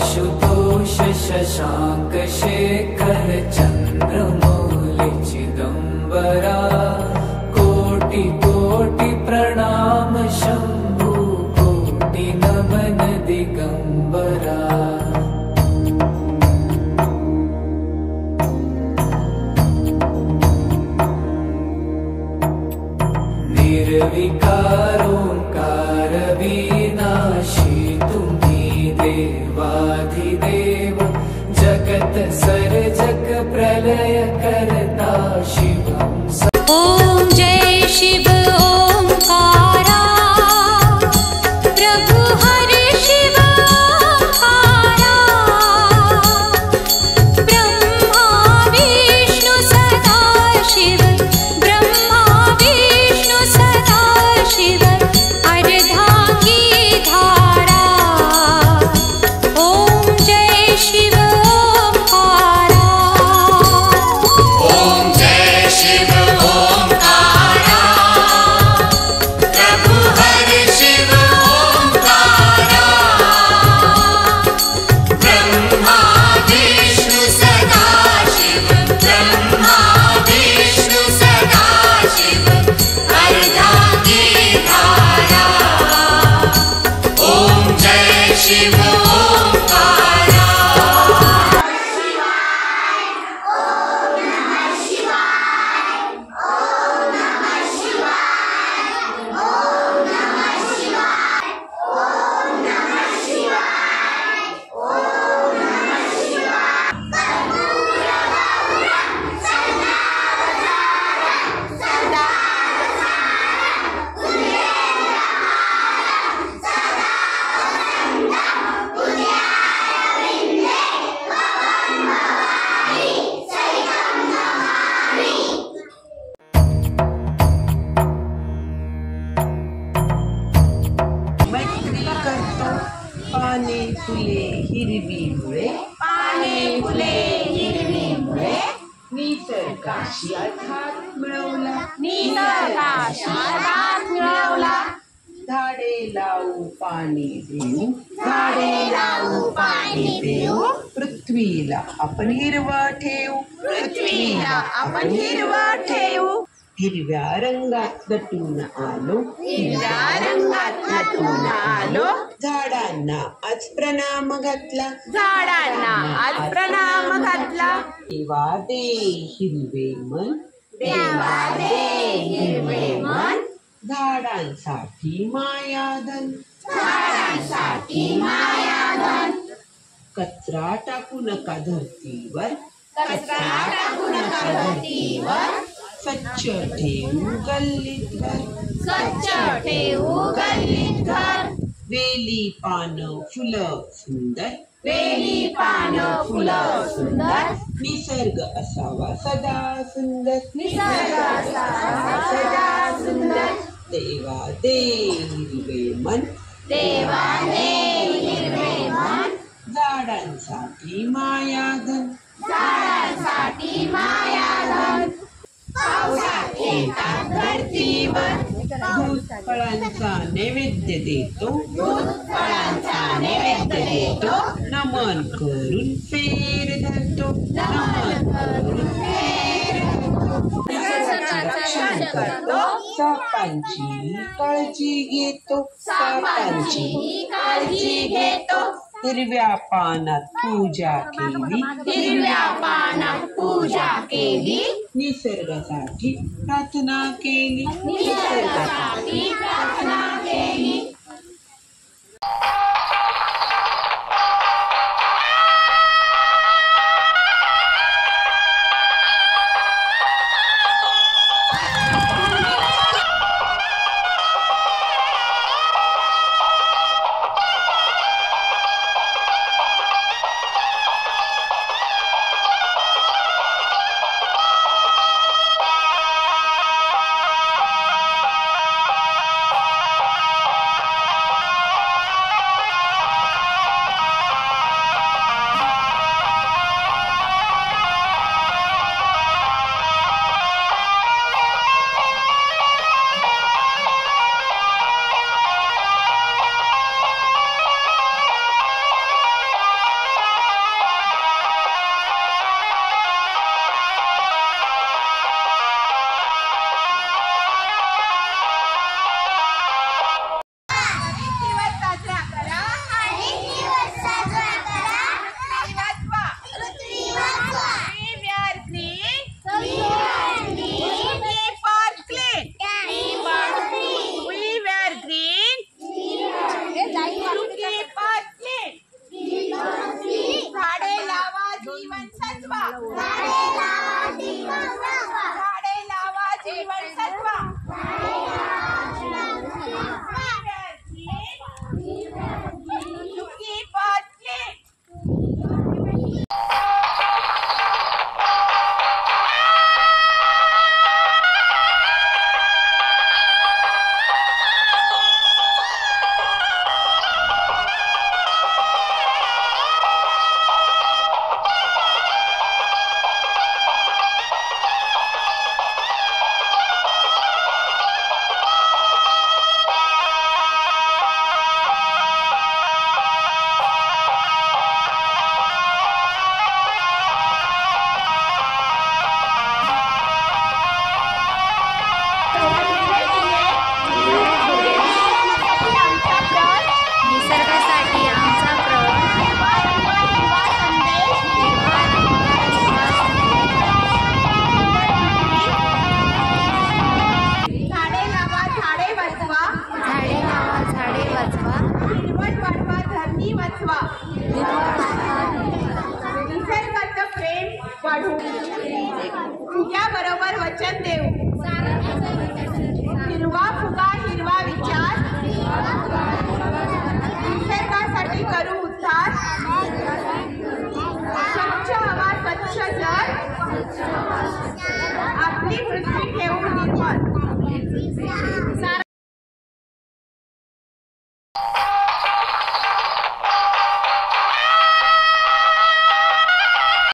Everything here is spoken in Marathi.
आशुतोष शशांक शेखर चंद्रमौली चिदंबरा कोटि कोटि प्रणाम शंभु कोटि नमन दिगंबरा। निर्विकारोंकार विनाशी तुम्ही देवाधिदेव जगत सर्जक प्रलय करता शिवं ओम जय शिव ओंकारा प्रभु हरे शिव ओंकारा ब्रह्मा विष्णु सदा शिव ब्रह्मा विष्णु सदा शिव अर्धांगी धारा। ओम जय शिव ओंकारा ओम जय शिव ओंकारा प्रभु हरे शिव ओंकारा ब्रह्मा विष्णु सदा शिव ब्रह्मा विष्णु सदा शिव अर्धांगी धारा। ओम जय शिव ओंकारा। मैत्री करतो पाने फुले हिरवी मुळे पाने फुले हिरवी मुळे निसर्गाशी आधार मिळवला झाडे लावू पाणी देऊ झाडे लावू पाणी देऊ पृथ्वीला आपण हिरवा ठेवू पृथ्वीला आपण हिरवा ठेवू हिरव्या रंगात नटून आलो हिरव्या रंगात नटून आलो झाडांना आज प्रणाम घातला झाडांना आज प्रणाम घातला देवा दे हिरवे मन देवा दे हिरवे मन झाडांसाठी मायाधन झाडांसाठी मायाधन कचरा टाकू नका धरतीवर कचरा टाकू नका धरतीवर स्वच्छ ठेवू गल्लीत घर स्वच्छ ठेवू गल्लीत घर वेली पानं फुलं सुंदर वेली पानं फुलं सुंदर निसर्ग असावा सदा सुंदर निसर्ग असावा सदा सुंदर देवा दे हिरवे मन देवा दे हिरवे मन झाडांसाठी मायाधन झाडांसाठी मायाधन पावसात येतात धरतीवर दूध फळांचा नैवेद्य देतो दूध फळांचा नैवेद्य देतो नमन करून फेर धरतो नमन करून फेर धरतो सापांची काळजी घेतो सापांची काळजी घेतो हिरव्या पानात पूजा केली हिरव्या पानात पूजा केली निसर्गासाठी प्रार्थना केली निसर्गासाठी प्रार्थना केली। पोचवा. निसर्गाचं प्रेम वाढू. तुझ्याबरोबर वचन देऊ. हिरवा फुगा हिरवा विचार. निसर्गासाठी करू उद्धार. स्वच्छ हवा स्वच्छ जल. आपली पृथ्वी ठेवू निर्मळ.